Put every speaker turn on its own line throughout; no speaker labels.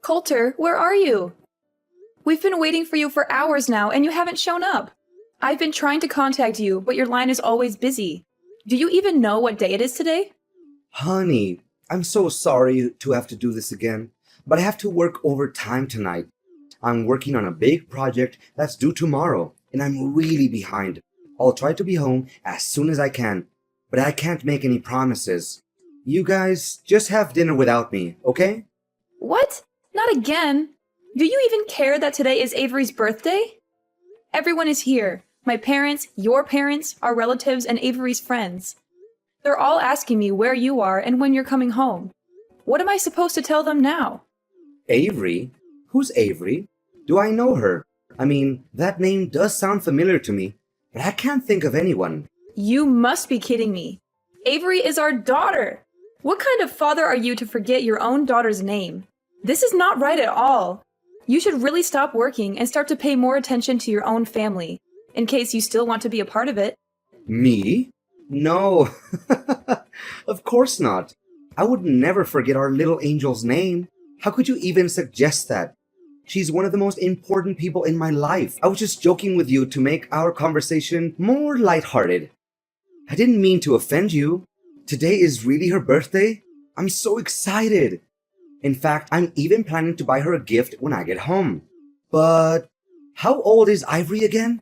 Coulter, where are you? We've been waiting for you for hours now, and you haven't shown up. I've been trying to contact you, but your line is always busy. Do you even know what day it is today?
Honey, I'm so sorry to have to do this again, but I have to work overtime tonight. I'm working on a big project that's due tomorrow, and I'm really behind. I'll try to be home as soon as I can, but I can't make any promises. You guys just have dinner without me, okay?
What? Not again? Do you even care that today is Avery's birthday? Everyone is here. My parents, your parents, our relatives, and Avery's friends. They're all asking me where you are and when you're coming home. What am I supposed to tell them now?
Avery? Who's Avery? Do I know her? I mean, that name does sound familiar to me, but I can't think of anyone.
You must be kidding me. Avery is our daughter. What kind of father are you to forget your own daughter's name? This is not right at all. You should really stop working and start to pay more attention to your own family, in case you still want to be a part of it.
Me? No. Of course not. I would never forget our little angel's name. How could you even suggest that? She's one of the most important people in my life. I was just joking with you to make our conversation more lighthearted. I didn't mean to offend you. Today is really her birthday. I'm so excited. In fact, I'm even planning to buy her a gift when I get home. But how old is Ivory again?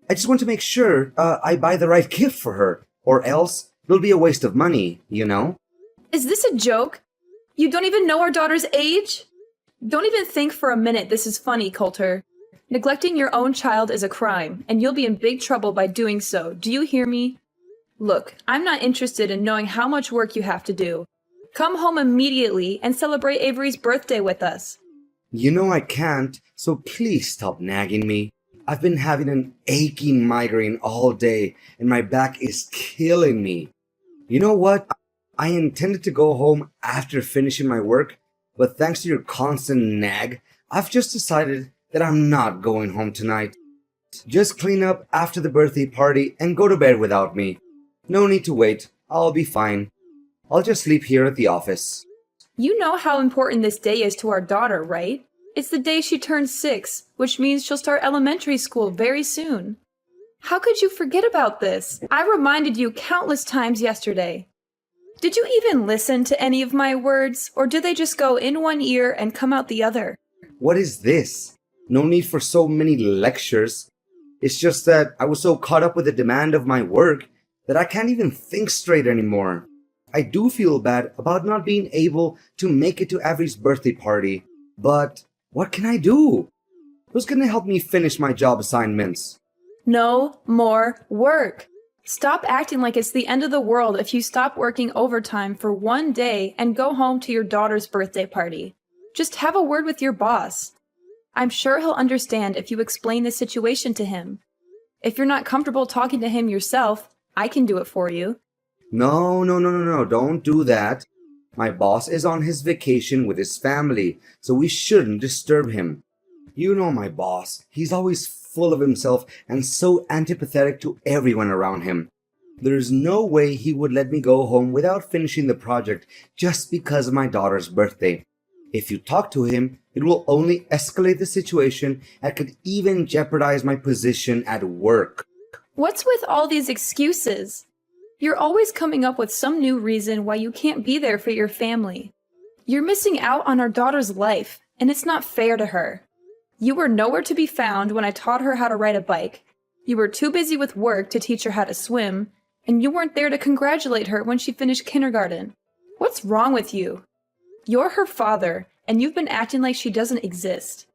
I just want to make sure I buy the right gift for her, or else it'll be a waste of money, you know?
Is this a joke? You don't even know our daughter's age? Don't even think for a minute this is funny, Coulter. Neglecting your own child is a crime, and you'll be in big trouble by doing so. Do you hear me? Look, I'm not interested in knowing how much work you have to do. Come home immediately and celebrate Avery's birthday with us.
You know I can't, so please stop nagging me. I've been having an aching migraine all day, and my back is killing me. You know what? I intended to go home after finishing my work, but thanks to your constant nag, I've just decided that I'm not going home tonight. Just clean up after the birthday party and go to bed without me. No need to wait. I'll be fine. I'll just sleep here at the office.
You know how important this day is to our daughter, right? It's the day she turns 6, which means she'll start elementary school very soon. How could you forget about this? I reminded you countless times yesterday. Did you even listen to any of my words, or did they just go in one ear and come out the other?
What is this? No need for so many lectures. It's just that I was so caught up with the demand of my work that I can't even think straight anymore. I do feel bad about not being able to make it to Avery's birthday party, but what can I do? Who's gonna help me finish my job assignments?
No more work. Stop acting like it's the end of the world if you stop working overtime for one day and go home to your daughter's birthday party. Just have a word with your boss. I'm sure he'll understand if you explain the situation to him. If you're not comfortable talking to him yourself, I can do it for you.
No, don't do that. My boss is on his vacation with his family, so we shouldn't disturb him. You know my boss. He's always full of himself and so antipathetic to everyone around him. There's no way he would let me go home without finishing the project just because of my daughter's birthday. If you talk to him, it will only escalate the situation and could even jeopardize my position at work.
What's with all these excuses? You're always coming up with some new reason why you can't be there for your family. You're missing out on our daughter's life, and it's not fair to her. You were nowhere to be found when I taught her how to ride a bike. You were too busy with work to teach her how to swim, and you weren't there to congratulate her when she finished kindergarten. What's wrong with you? You're her father, and you've been acting like she doesn't exist.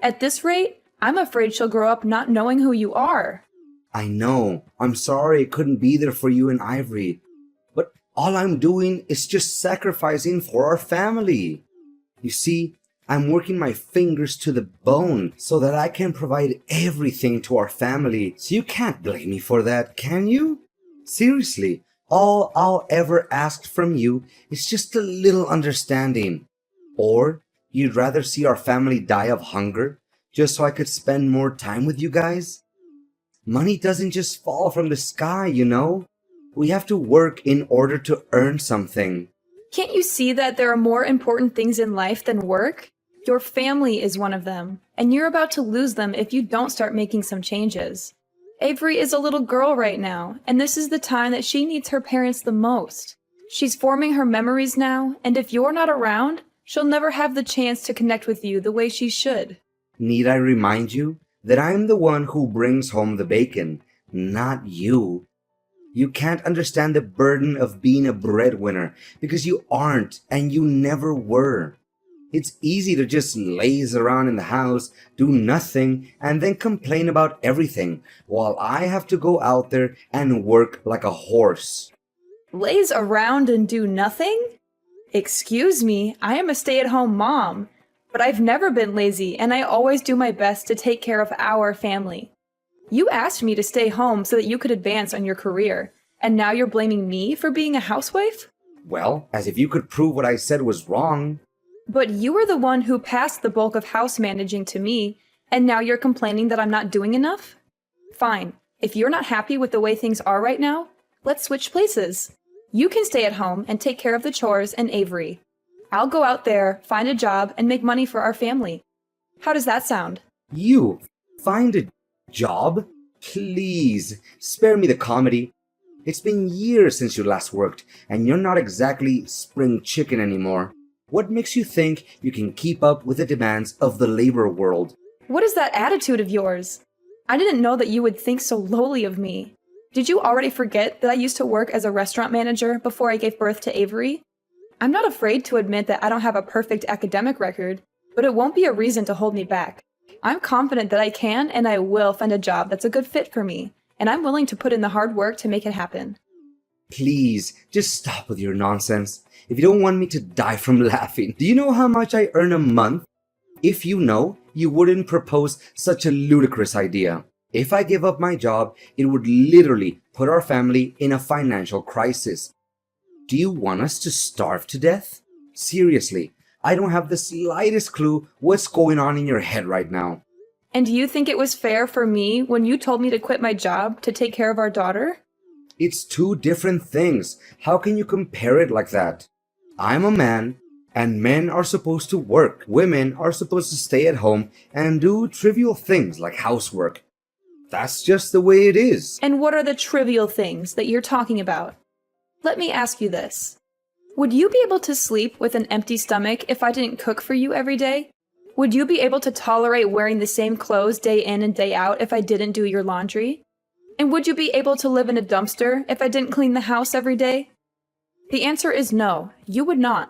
At this rate, I'm afraid she'll grow up not knowing who you are.
I know. I'm sorry I couldn't be there for you and Ivory. But all I'm doing is just sacrificing for our family. You see, I'm working my fingers to the bone so that I can provide everything to our family. So you can't blame me for that, can you? Seriously, all I'll ever ask from you is just a little understanding. Or you'd rather see our family die of hunger just so I could spend more time with you guys? Money doesn't just fall from the sky, you know? We have to work in order to earn something.
Can't you see that there are more important things in life than work? Your family is one of them, and you're about to lose them if you don't start making some changes. Avery is a little girl right now, and this is the time that she needs her parents the most. She's forming her memories now, and if you're not around, she'll never have the chance to connect with you the way she should.
Need I remind you that I'm the one who brings home the bacon, not you? You can't understand the burden of being a breadwinner because you aren't and you never were. It's easy to just laze around in the house, do nothing, and then complain about everything, while I have to go out there and work like a horse.
Laze around and do nothing? Excuse me, I am a stay-at-home mom, but I've never been lazy and I always do my best to take care of our family. You asked me to stay home so that you could advance on your career, and now you're blaming me for being a housewife?
Well, as if you could prove what I said was wrong.
But you were the one who passed the bulk of house managing to me, and now you're complaining that I'm not doing enough? Fine, if you're not happy with the way things are right now, let's switch places. You can stay at home and take care of the chores and Avery. I'll go out there, find a job, and make money for our family. How does that sound?
You find a job? Please, spare me the comedy. It's been years since you last worked, and you're not exactly spring chicken anymore. What makes you think you can keep up with the demands of the labor world?
What is that attitude of yours? I didn't know that you would think so lowly of me. Did you already forget that I used to work as a restaurant manager before I gave birth to Avery? I'm not afraid to admit that I don't have a perfect academic record, but it won't be a reason to hold me back. I'm confident that I can and I will find a job that's a good fit for me, and I'm willing to put in the hard work to make it happen.
Please, just stop with your nonsense. If you don't want me to die from laughing, do you know how much I earn a month? If you know, you wouldn't propose such a ludicrous idea. If I give up my job, it would literally put our family in a financial crisis. Do you want us to starve to death? Seriously, I don't have the slightest clue what's going on in your head right now.
And do you think it was fair for me when you told me to quit my job to take care of our daughter?
It's two different things. How can you compare it like that? I'm a man, and men are supposed to work. Women are supposed to stay at home and do trivial things like housework. That's just the way it is.
And what are the trivial things that you're talking about? Let me ask you this. Would you be able to sleep with an empty stomach if I didn't cook for you every day? Would you be able to tolerate wearing the same clothes day in and day out if I didn't do your laundry? And would you be able to live in a dumpster if I didn't clean the house every day? The answer is no, you would not.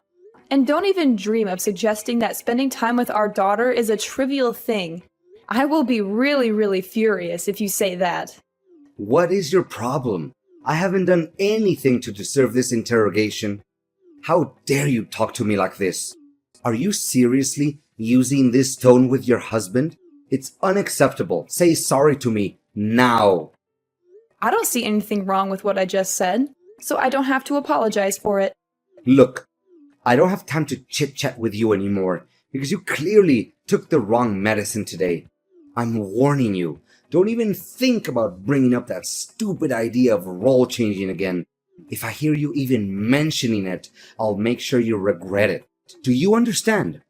And don't even dream of suggesting that spending time with our daughter is a trivial thing. I will be really, really furious if you say that.
What is your problem? I haven't done anything to deserve this interrogation. How dare you talk to me like this? Are you seriously using this tone with your husband? It's unacceptable. Say sorry to me now.
I don't see anything wrong with what I just said, so I don't have to apologize for it.
Look, I don't have time to chit-chat with you anymore because you clearly took the wrong medicine today. I'm warning you. Don't even think about bringing up that stupid idea of role changing again. If I hear you even mentioning it, I'll make sure you regret it. Do you understand?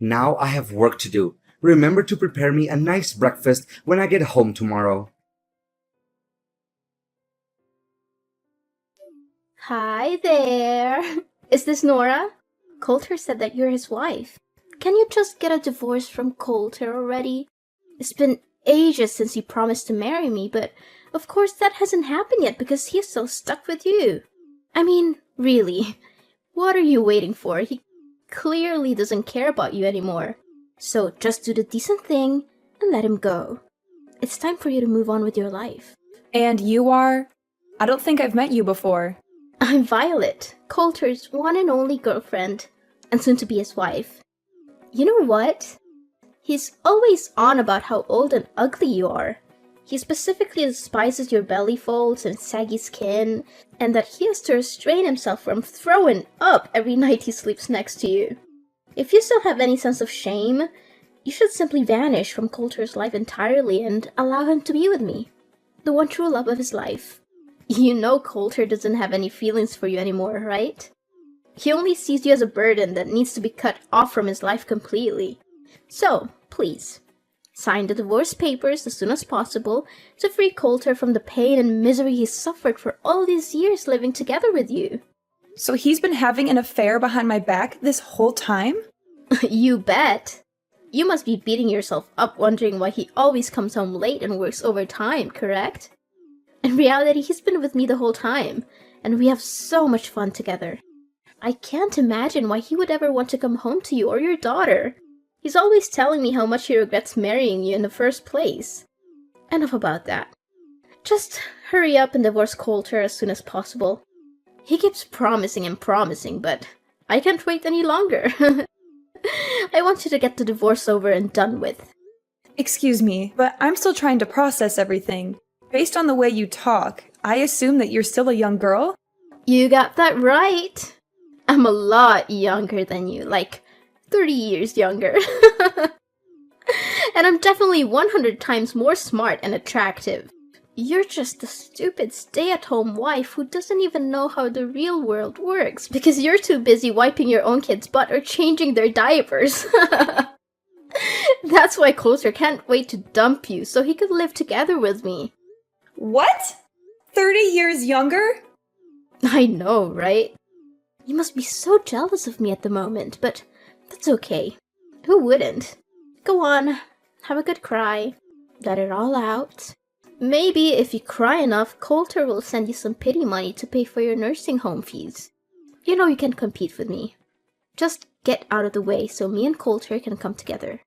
Now I have work to do. Remember to prepare me a nice breakfast when I get home tomorrow.
Hi there. Is this Nora? Coulter said that you're his wife. Can you just get a divorce from Coulter already? It's been ages since he promised to marry me, but of course that hasn't happened yet because he's so stuck with you. I mean, really, what are you waiting for? He clearly doesn't care about you anymore. So just do the decent thing and let him go. It's time for you to move on with your life.
And you are? I don't think I've met you before.
I'm Violet, Coulter's one and only girlfriend, and soon to be his wife. You know what? He's always on about how old and ugly you are. He specifically despises your belly folds and saggy skin, and that he has to restrain himself from throwing up every night he sleeps next to you. If you still have any sense of shame, you should simply vanish from Coulter's life entirely and allow him to be with me, the one true love of his life. You know Coulter doesn't have any feelings for you anymore, right? He only sees you as a burden that needs to be cut off from his life completely. So, please, sign the divorce papers as soon as possible to free Coulter from the pain and misery he's suffered for all these years living together with you.
So he's been having an affair behind my back this whole time?
You bet. You must be beating yourself up wondering why he always comes home late and works overtime, correct? In reality, he's been with me the whole time, and we have so much fun together. I can't imagine why he would ever want to come home to you or your daughter. He's always telling me how much he regrets marrying you in the first place. Enough about that. Just hurry up and divorce Coulter as soon as possible. He keeps promising and promising, but I can't wait any longer. I want you to get the divorce over and done with.
Excuse me, but I'm still trying to process everything. Based on the way you talk, I assume that you're still a young girl?
You got that right. I'm a lot younger than you, like 30 years younger. And I'm definitely 100 times more smart and attractive. You're just a stupid stay-at-home wife who doesn't even know how the real world works because you're too busy wiping your own kid's butt or changing their diapers. That's why Coulter can't wait to dump you so he could live together with me.
What? 30 years younger?
I know, right? You must be so jealous of me at the moment, but that's okay. Who wouldn't? Go on, have a good cry. Let it all out. Maybe if you cry enough, Coulter will send you some pity money to pay for your nursing home fees. You know you can compete with me. Just get out of the way so me and Coulter can come together.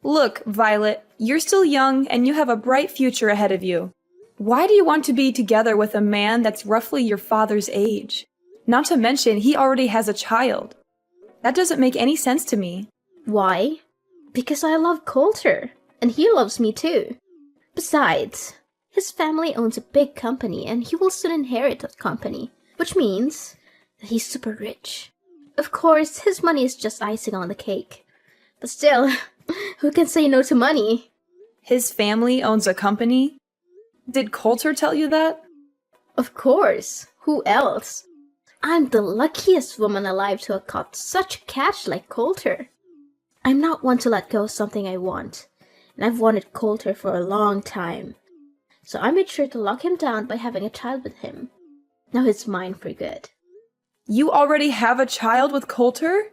Look, Violet, you're still young and you have a bright future ahead of you. Why do you want to be together with a man that's roughly your father's age? Not to mention, he already has a child. That doesn't make any sense to me.
Why? Because I love Coulter, and he loves me too. Besides, his family owns a big company, and he will soon inherit that company, which means that he's super rich. Of course, his money is just icing on the cake. But still, who can say no to money?
His family owns a company? Did Coulter tell you that?
Of course. Who else? I'm the luckiest woman alive to have caught such cash like Coulter. I'm not one to let go of something I want, and I've wanted Coulter for a long time. So I made sure to lock him down by having a child with him. Now he's mine for good.
You already have a child with Coulter?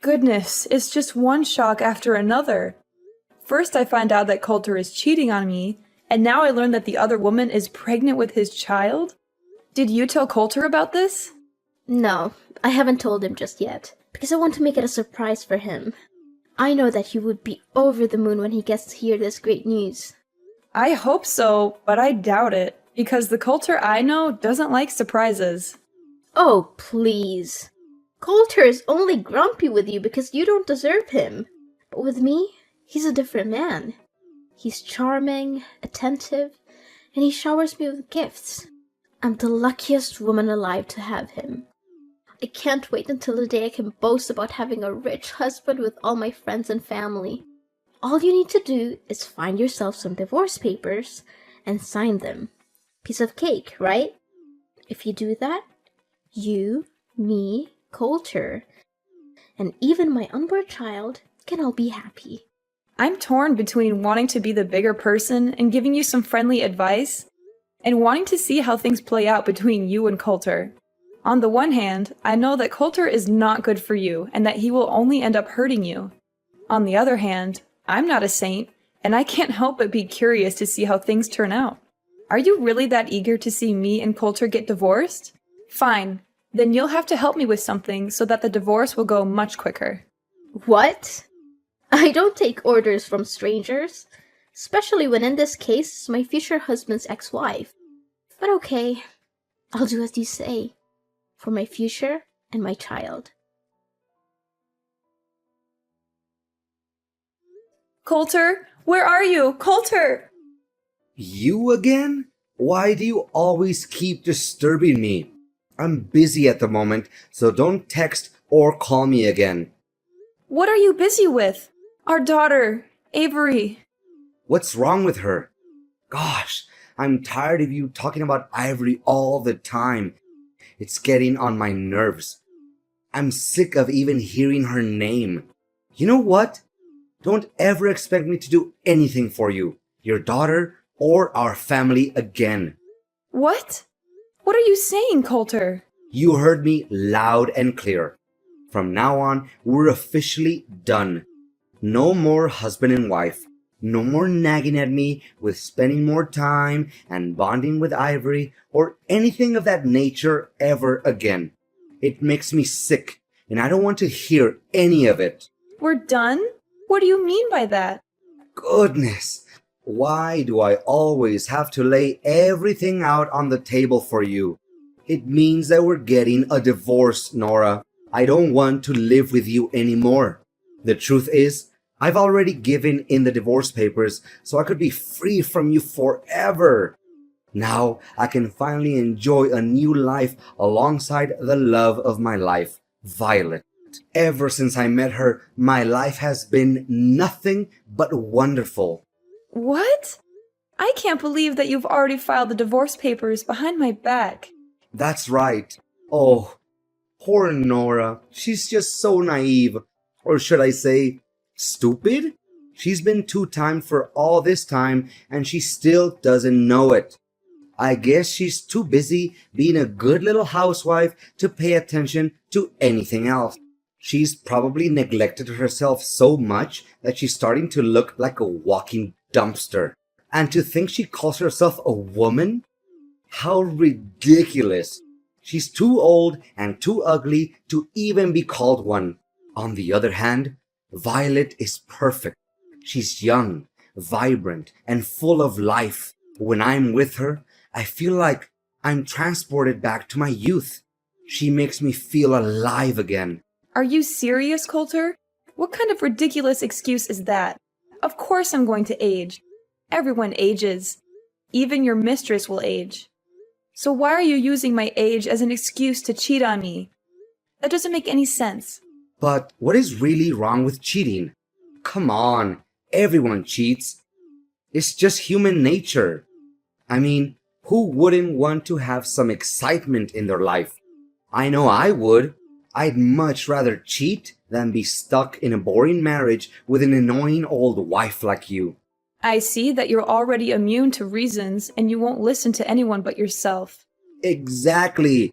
Goodness, it's just one shock after another. First I find out that Coulter is cheating on me, and now I learn that the other woman is pregnant with his child? Did you tell Coulter about this?
No, I haven't told him just yet, because I want to make it a surprise for him. I know that he would be over the moon when he gets to hear this great news.
I hope so, but I doubt it, because the Coulter I know doesn't like surprises.
Oh, please. Coulter is only grumpy with you because you don't deserve him. But with me, he's a different man. He's charming, attentive, and he showers me with gifts. I'm the luckiest woman alive to have him. I can't wait until the day I can boast about having a rich husband with all my friends and family. All you need to do is find yourself some divorce papers and sign them. Piece of cake, right? If you do that, you, me, Coulter, and even my unborn child can all be happy.
I'm torn between wanting to be the bigger person and giving you some friendly advice, and wanting to see how things play out between you and Coulter. On the one hand, I know that Coulter is not good for you and that he will only end up hurting you. On the other hand, I'm not a saint, and I can't help but be curious to see how things turn out. Are you really that eager to see me and Coulter get divorced? Fine, then you'll have to help me with something so that the divorce will go much quicker.
What? I don't take orders from strangers, especially when in this case it's my future husband's ex-wife. But okay, I'll do as you say, for my future and my child.
Coulter, where are you? Coulter!
You again? Why do you always keep disturbing me? I'm busy at the moment, so don't text or call me again.
What are you busy with? Our daughter, Avery.
What's wrong with her? Gosh, I'm tired of you talking about Ivory all the time. It's getting on my nerves. I'm sick of even hearing her name. You know what? Don't ever expect me to do anything for you, your daughter, or our family again.
What? What are you saying, Coulter?
You heard me loud and clear. From now on, we're officially done. No more husband and wife. No more nagging at me with spending more time and bonding with Ivory or anything of that nature ever again. It makes me sick, and I don't want to hear any of it.
We're done? What do you mean by that?
Goodness, why do I always have to lay everything out on the table for you? It means that we're getting a divorce, Nora. I don't want to live with you anymore. The truth is, I've already given in the divorce papers so I could be free from you forever. Now I can finally enjoy a new life alongside the love of my life, Violet. Ever since I met her, my life has been nothing but wonderful.
What? I can't believe that you've already filed the divorce papers behind my back.
That's right. Oh, poor Nora. She's just so naive. Or should I say, stupid? She's been two-timed for all this time and she still doesn't know it. I guess she's too busy being a good little housewife to pay attention to anything else. She's probably neglected herself so much that she's starting to look like a walking dumpster. And to think she calls herself a woman? How ridiculous. She's too old and too ugly to even be called one. On the other hand, Violet is perfect. She's young, vibrant, and full of life. When I'm with her, I feel like I'm transported back to my youth. She makes me feel alive again.
Are you serious, Coulter? What kind of ridiculous excuse is that? Of course I'm going to age. Everyone ages. Even your mistress will age. So why are you using my age as an excuse to cheat on me? That doesn't make any sense.
But what is really wrong with cheating? Come on, everyone cheats. It's just human nature. I mean, who wouldn't want to have some excitement in their life? I know I would. I'd much rather cheat than be stuck in a boring marriage with an annoying old wife like you.
I see that you're already immune to reasons and you won't listen to anyone but yourself.
Exactly.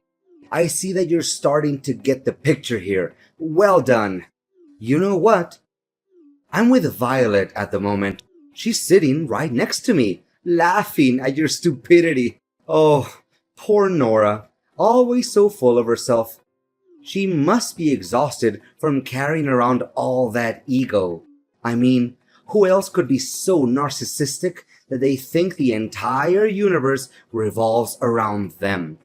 I see that you're starting to get the picture here. Well done. You know what? I'm with Violet at the moment. She's sitting right next to me, laughing at your stupidity. Oh, poor Nora. Always so full of herself. She must be exhausted from carrying around all that ego. I mean, who else could be so narcissistic that they think the entire universe revolves around them?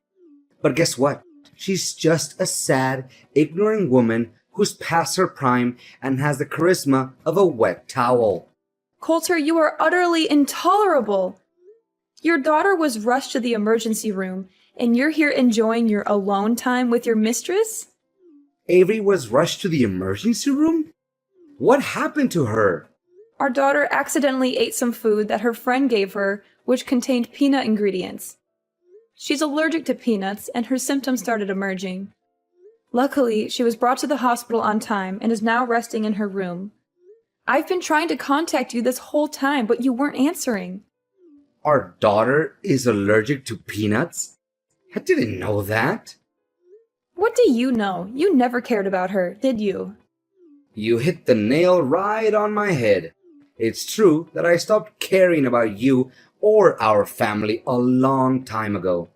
But guess what? She's just a sad, ignorant woman who's past her prime and has the charisma of a wet towel.
Coulter, you are utterly intolerable. Your daughter was rushed to the emergency room, and you're here enjoying your alone time with your mistress?
Avery was rushed to the emergency room? What happened to her?
Our daughter accidentally ate some food that her friend gave her, which contained peanut ingredients. She's allergic to peanuts, and her symptoms started emerging. Luckily, she was brought to the hospital on time and is now resting in her room. I've been trying to contact you this whole time, but you weren't answering.
Our daughter is allergic to peanuts? I didn't know that.
What do you know? You never cared about her, did you?
You hit the nail right on my head. It's true that I stopped caring about you or our family a long time ago.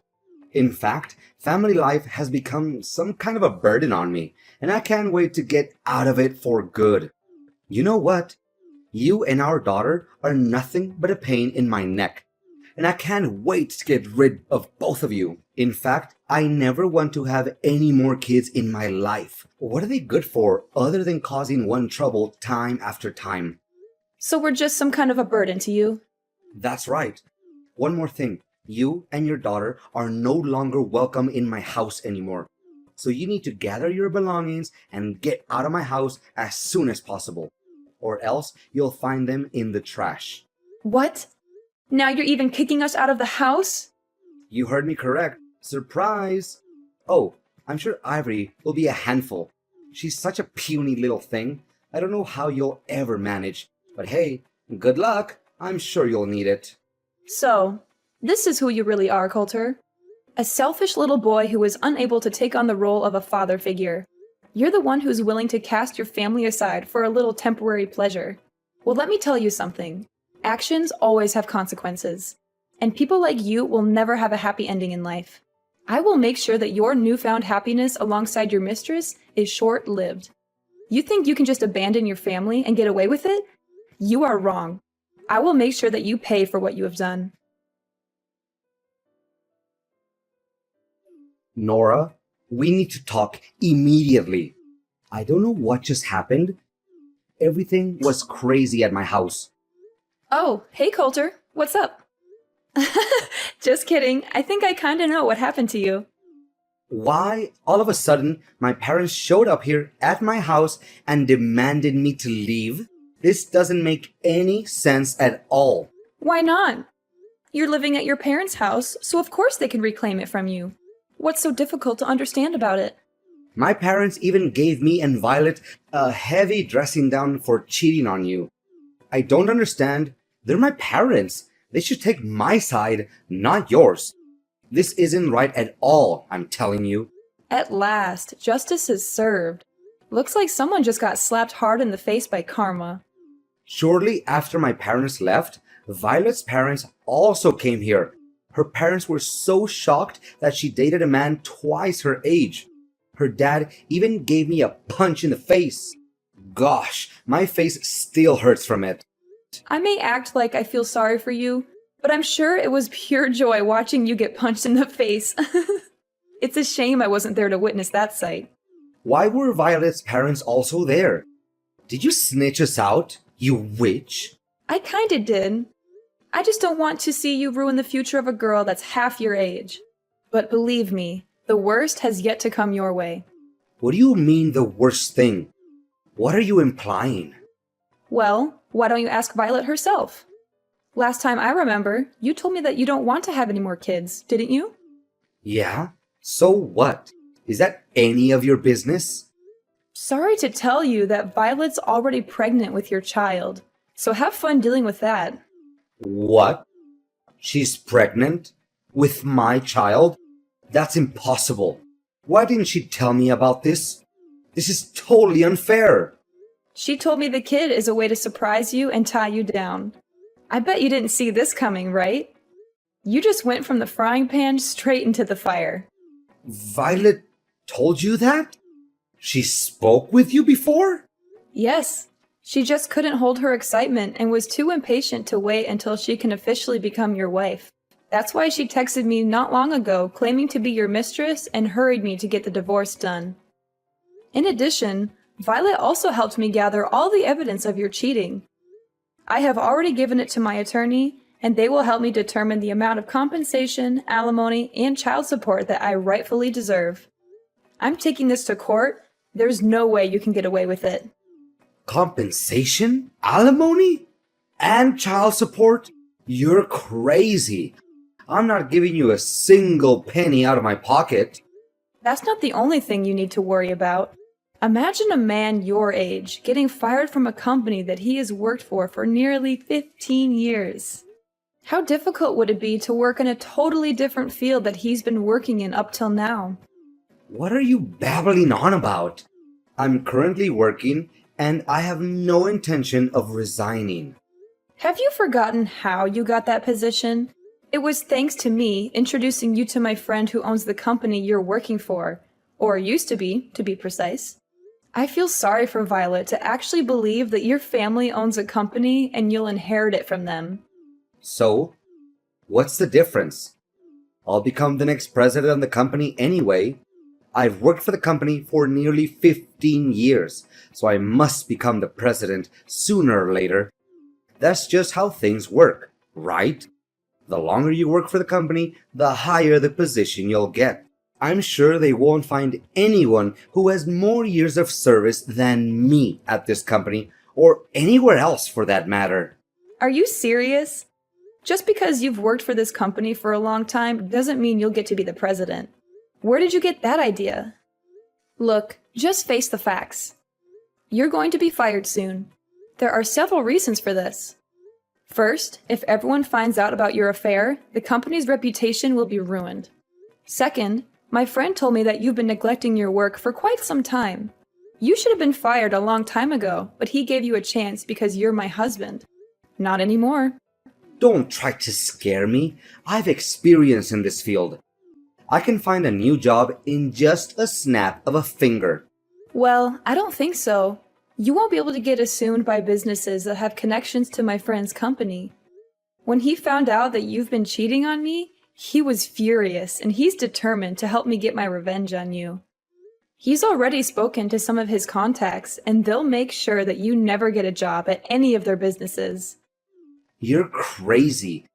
In fact, family life has become some kind of a burden on me, and I can't wait to get out of it for good. You know what? You and our daughter are nothing but a pain in my neck, and I can't wait to get rid of both of you. In fact, I never want to have any more kids in my life. What are they good for other than causing one trouble time after time?
So we're just some kind of a burden to you?
That's right. One more thing. You and your daughter are no longer welcome in my house anymore. So you need to gather your belongings and get out of my house as soon as possible. Or else you'll find them in the trash.
What? Now you're even kicking us out of the house?
You heard me correct. Surprise! Oh, I'm sure Ivory will be a handful. She's such a puny little thing. I don't know how you'll ever manage, but hey, good luck. I'm sure you'll need it.
So, this is who you really are, Coulter. A selfish little boy who is unable to take on the role of a father figure. You're the one who's willing to cast your family aside for a little temporary pleasure. Well, let me tell you something. Actions always have consequences. And people like you will never have a happy ending in life. I will make sure that your newfound happiness alongside your mistress is short-lived. You think you can just abandon your family and get away with it? You are wrong. I will make sure that you pay for what you have done.
Nora, we need to talk immediately. I don't know what just happened. Everything was crazy at my house.
Oh, hey Coulter, what's up? Just kidding, I think I kinda know what happened to you.
Why, all of a sudden, my parents showed up here at my house and demanded me to leave? This doesn't make any sense at all.
Why not? You're living at your parents' house, so of course they can reclaim it from you. What's so difficult to understand about it?
My parents even gave me and Violet a heavy dressing down for cheating on you. I don't understand. They're my parents. They should take my side, not yours. This isn't right at all, I'm telling you.
At last, justice is served. Looks like someone just got slapped hard in the face by karma.
Shortly after my parents left, Violet's parents also came here. Her parents were so shocked that she dated a man twice her age. Her dad even gave me a punch in the face. Gosh, my face still hurts from it.
I may act like I feel sorry for you, but I'm sure it was pure joy watching you get punched in the face. It's a shame I wasn't there to witness that sight.
Why were Violet's parents also there? Did you snitch us out, you witch?
I kinda did. I just don't want to see you ruin the future of a girl that's half your age. But believe me, the worst has yet to come your way.
What do you mean the worst thing? What are you implying?
Well, why don't you ask Violet herself? Last time I remember, you told me that you don't want to have any more kids, didn't you?
Yeah? So what? Is that any of your business?
Sorry to tell you that Violet's already pregnant with your child, so have fun dealing with that.
What? She's pregnant? With my child? That's impossible. Why didn't she tell me about this? This is totally unfair.
She told me the kid is a way to surprise you and tie you down. I bet you didn't see this coming, right? You just went from the frying pan straight into the fire.
Violet told you that? She spoke with you before?
Yes. She just couldn't hold her excitement and was too impatient to wait until she can officially become your wife. That's why she texted me not long ago claiming to be your mistress and hurried me to get the divorce done. In addition, Violet also helped me gather all the evidence of your cheating. I have already given it to my attorney, and they will help me determine the amount of compensation, alimony, and child support that I rightfully deserve. I'm taking this to court. There's no way you can get away with it.
Compensation? Alimony? And child support? You're crazy. I'm not giving you a single penny out of my pocket.
That's not the only thing you need to worry about. Imagine a man your age getting fired from a company that he has worked for nearly 15 years. How difficult would it be to work in a totally different field that he's been working in up till now?
What are you babbling on about? I'm currently working, and I have no intention of resigning.
Have you forgotten how you got that position? It was thanks to me introducing you to my friend who owns the company you're working for, or used to be precise. I feel sorry for Violet to actually believe that your family owns a company and you'll inherit it from them.
So, what's the difference? I'll become the next president of the company anyway. I've worked for the company for nearly 15 years, so I must become the president sooner or later. That's just how things work, right? The longer you work for the company, the higher the position you'll get. I'm sure they won't find anyone who has more years of service than me at this company, or anywhere else for that matter.
Are you serious? Just because you've worked for this company for a long time doesn't mean you'll get to be the president. Where did you get that idea? Look, just face the facts. You're going to be fired soon. There are several reasons for this. First, if everyone finds out about your affair, the company's reputation will be ruined. Second, my friend told me that you've been neglecting your work for quite some time. You should have been fired a long time ago, but he gave you a chance because you're my husband. Not anymore.
Don't try to scare me. I've experience in this field. I can find a new job in just a snap of a finger.
Well, I don't think so. You won't be able to get assumed by businesses that have connections to my friend's company. When he found out that you've been cheating on me, he was furious and he's determined to help me get my revenge on you. He's already spoken to some of his contacts and they'll make sure that you never get a job at any of their businesses.
You're crazy.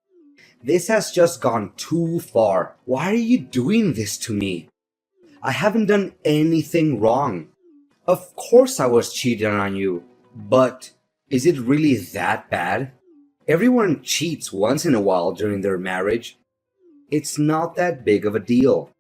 This has just gone too far. Why are you doing this to me? I haven't done anything wrong. Of course I was cheating on you, but is it really that bad? Everyone cheats once in a while during their marriage. It's not that big of a deal.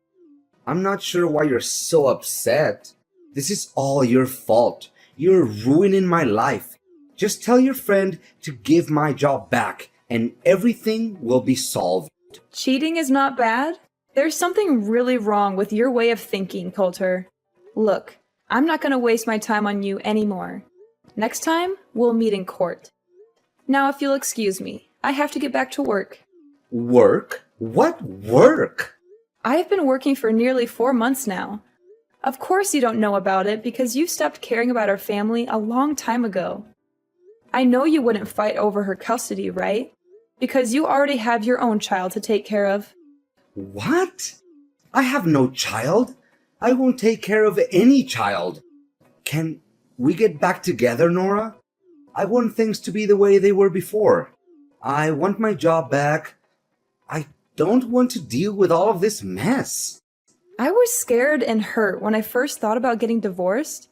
I'm not sure why you're so upset. This is all your fault. You're ruining my life. Just tell your friend to give my job back and everything will be solved.
Cheating is not bad? There's something really wrong with your way of thinking, Coulter. Look, I'm not going to waste my time on you anymore. Next time, we'll meet in court. Now, if you'll excuse me, I have to get back to work.
Work? What work?
I have been working for nearly 4 months now. Of course you don't know about it because you stopped caring about our family a long time ago. I know you wouldn't fight over her custody, right? Because you already have your own child to take care of.
What? I have no child. I won't take care of any child. Can we get back together, Nora? I want things to be the way they were before. I want my job back. I don't want to deal with all of this mess.
I was scared and hurt when I first thought about getting divorced.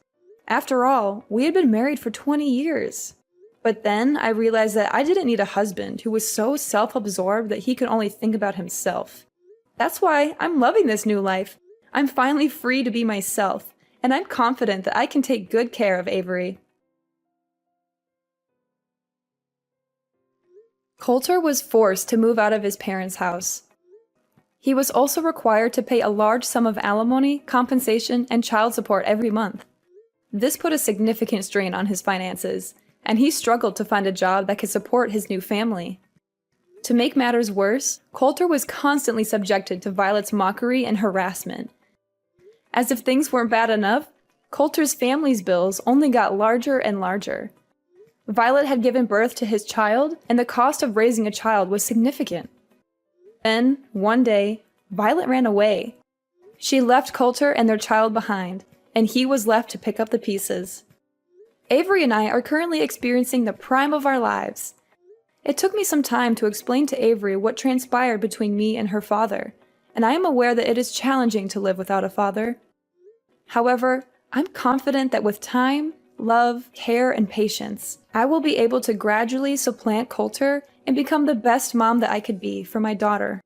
After all, we had been married for 20 years. But then I realized that I didn't need a husband who was so self-absorbed that he could only think about himself. That's why I'm loving this new life. I'm finally free to be myself, and I'm confident that I can take good care of Avery. Coulter was forced to move out of his parents' house. He was also required to pay a large sum of alimony, compensation, and child support every month. This put a significant strain on his finances, and he struggled to find a job that could support his new family. To make matters worse, Coulter was constantly subjected to Violet's mockery and harassment. As if things weren't bad enough, Coulter's family's bills only got larger and larger. Violet had given birth to his child, and the cost of raising a child was significant. Then, one day, Violet ran away. She left Coulter and their child behind, and he was left to pick up the pieces. Avery and I are currently experiencing the prime of our lives. It took me some time to explain to Avery what transpired between me and her father, and I am aware that it is challenging to live without a father. However, I'm confident that with time, love, care, and patience, I will be able to gradually supplant Coulter and become the best mom that I could be for my daughter.